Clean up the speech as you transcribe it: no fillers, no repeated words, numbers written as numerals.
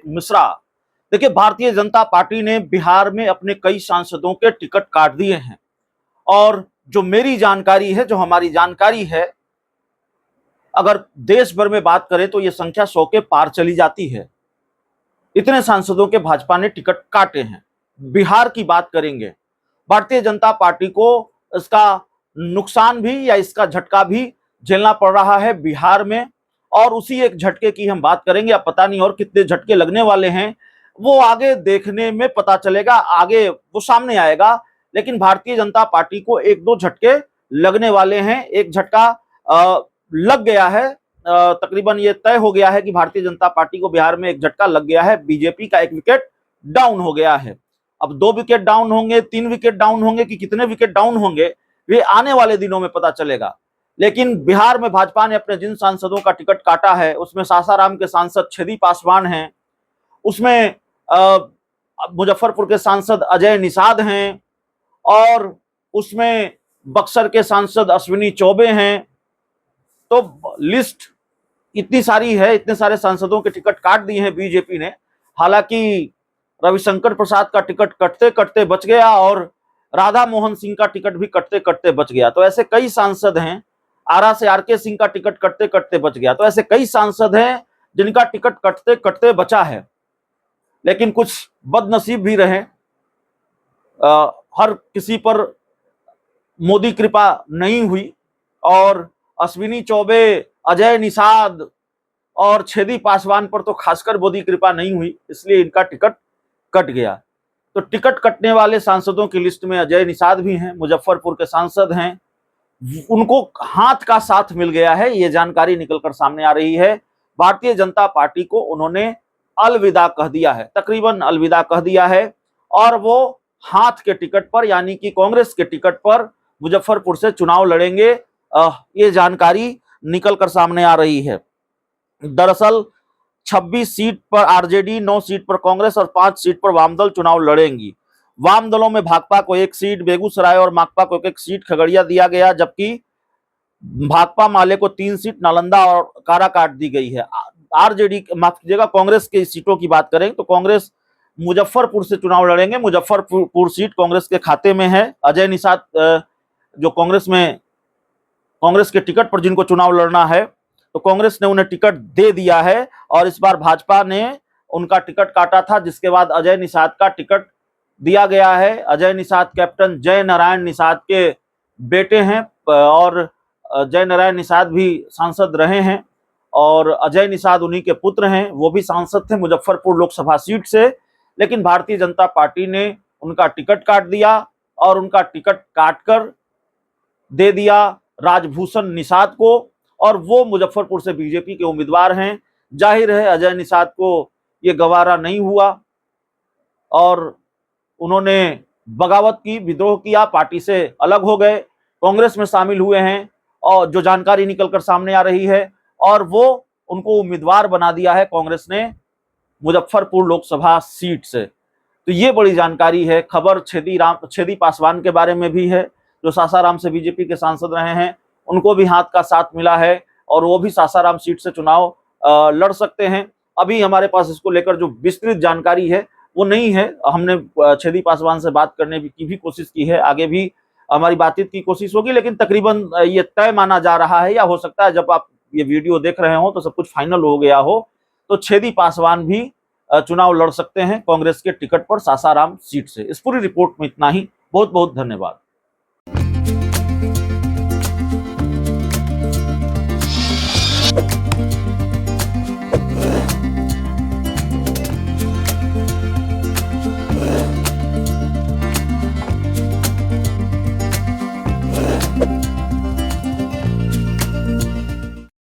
मिश्रा। देखिए, भारतीय जनता पार्टी ने बिहार में अपने कई सांसदों के टिकट काट दिए हैं और जो मेरी जानकारी है, जो हमारी जानकारी है, अगर देश भर में बात करें तो यह संख्या 100 के पार चली जाती है। इतने सांसदों के भाजपा ने टिकट काटे हैं। बिहार की बात करेंगे, भारतीय जनता पार्टी को इसका नुकसान भी या इसका झटका भी झेलना पड़ रहा है बिहार में। और उसी एक झटके की हम बात करेंगे। अब पता नहीं और कितने झटके लगने वाले हैं, वो आगे देखने में पता चलेगा, आगे वो सामने आएगा। लेकिन भारतीय जनता पार्टी को एक दो झटके लगने वाले हैं। एक झटका लग गया है, तकरीबन ये तय हो गया है कि भारतीय जनता पार्टी को बिहार में एक झटका लग गया है। बीजेपी का एक विकेट डाउन हो गया है। अब 2 विकेट डाउन होंगे, 3 विकेट डाउन होंगे कि कितने विकेट डाउन होंगे, वे आने वाले दिनों में पता चलेगा। लेकिन बिहार में भाजपा ने अपने जिन सांसदों का टिकट काटा है, उसमें सासाराम के सांसद छेदी पासवान हैं, उसमें मुजफ्फरपुर के सांसद अजय निषाद हैं, और उसमें बक्सर के सांसद अश्विनी चौबे हैं। तो लिस्ट इतनी सारी है, इतने सारे सांसदों के टिकट काट दिए हैं बीजेपी ने। हालांकि रविशंकर प्रसाद का टिकट कटते कटते बच गया और राधा मोहन सिंह का टिकट भी कटते कटते बच गया। तो ऐसे कई सांसद हैं। आरा से आरके सिंह का टिकट कटते कटते बच गया। तो ऐसे कई सांसद हैं जिनका टिकट कटते कटते बचा है। लेकिन कुछ बदनसीब भी रहे, हर किसी पर मोदी कृपा नहीं हुई और अश्विनी चौबे, अजय निषाद और छेदी पासवान पर तो खासकर मोदी कृपा नहीं हुई, इसलिए इनका टिकट कट गया। तो टिकट कटने वाले सांसदों की लिस्ट में अजय निषाद भी हैं, मुजफ्फरपुर के सांसद हैं। उनको हाथ का साथ मिल गया है, ये जानकारी निकलकर सामने आ रही है। भारतीय जनता पार्टी को उन्होंने अलविदा कह दिया है, तकरीबन अलविदा कह दिया है, और वो हाथ के टिकट पर यानी कि कांग्रेस के टिकट पर मुजफ्फरपुर से चुनाव लड़ेंगे। ये जानकारी निकलकर सामने आ रही है। दरअसल 26 सीट पर आरजेडी, 9 सीट पर कांग्रेस और 5 सीट पर वामदल चुनाव लड़ेंगी। वाम दलों में भाकपा को 1 सीट, बेगूसराय और माकपा को 1 सीट खगड़िया दिया गया, जबकि भाकपा माले को 3 सीट नालंदा और काराकाट दी गई है। आरजेडी, माफ कीजिएगा, कांग्रेस की सीटों की बात करें तो कांग्रेस मुजफ्फरपुर से चुनाव लड़ेंगे। मुजफ्फरपुर सीट कांग्रेस के खाते में है। अजय निषाद जो कांग्रेस के टिकट पर जिनको चुनाव लड़ना है, तो कांग्रेस ने उन्हें टिकट दे दिया है और इस बार भाजपा ने उनका टिकट काटा था, जिसके बाद अजय निषाद का टिकट दिया गया है। अजय निषाद कैप्टन जय नारायण निषाद के बेटे हैं और जय नारायण निषाद भी सांसद रहे हैं और अजय निषाद उन्हीं के पुत्र हैं। वो भी सांसद थे मुजफ्फरपुर लोकसभा सीट से, लेकिन भारतीय जनता पार्टी ने उनका टिकट काट दिया और उनका टिकट काटकर दे दिया राजभूषण निषाद को, और वो मुजफ्फरपुर से बीजेपी के उम्मीदवार हैं। जाहिर है अजय निषाद को ये गवारा नहीं हुआ और उन्होंने बगावत की, विद्रोह किया, पार्टी से अलग हो गए, कांग्रेस में शामिल हुए हैं, और जो जानकारी निकलकर सामने आ रही है, और वो उनको उम्मीदवार बना दिया है कांग्रेस ने मुजफ्फरपुर लोकसभा सीट से। तो ये बड़ी जानकारी है। खबर छेदी पासवान के बारे में भी है, जो सासाराम से बीजेपी के सांसद रहे हैं, उनको भी हाथ का साथ मिला है और वो भी सासाराम सीट से चुनाव लड़ सकते हैं। अभी हमारे पास इसको लेकर जो विस्तृत जानकारी है वो नहीं है। हमने छेदी पासवान से बात करने की भी कोशिश की है, आगे भी हमारी बातचीत की कोशिश होगी, लेकिन तकरीबन ये तय माना जा रहा है, या हो सकता है जब आप ये वीडियो देख रहे हो तो सब कुछ फाइनल हो गया हो, तो छेदी पासवान भी चुनाव लड़ सकते हैं कांग्रेस के टिकट पर सासाराम सीट से। इस पूरी रिपोर्ट में इतना ही। बहुत बहुत धन्यवाद।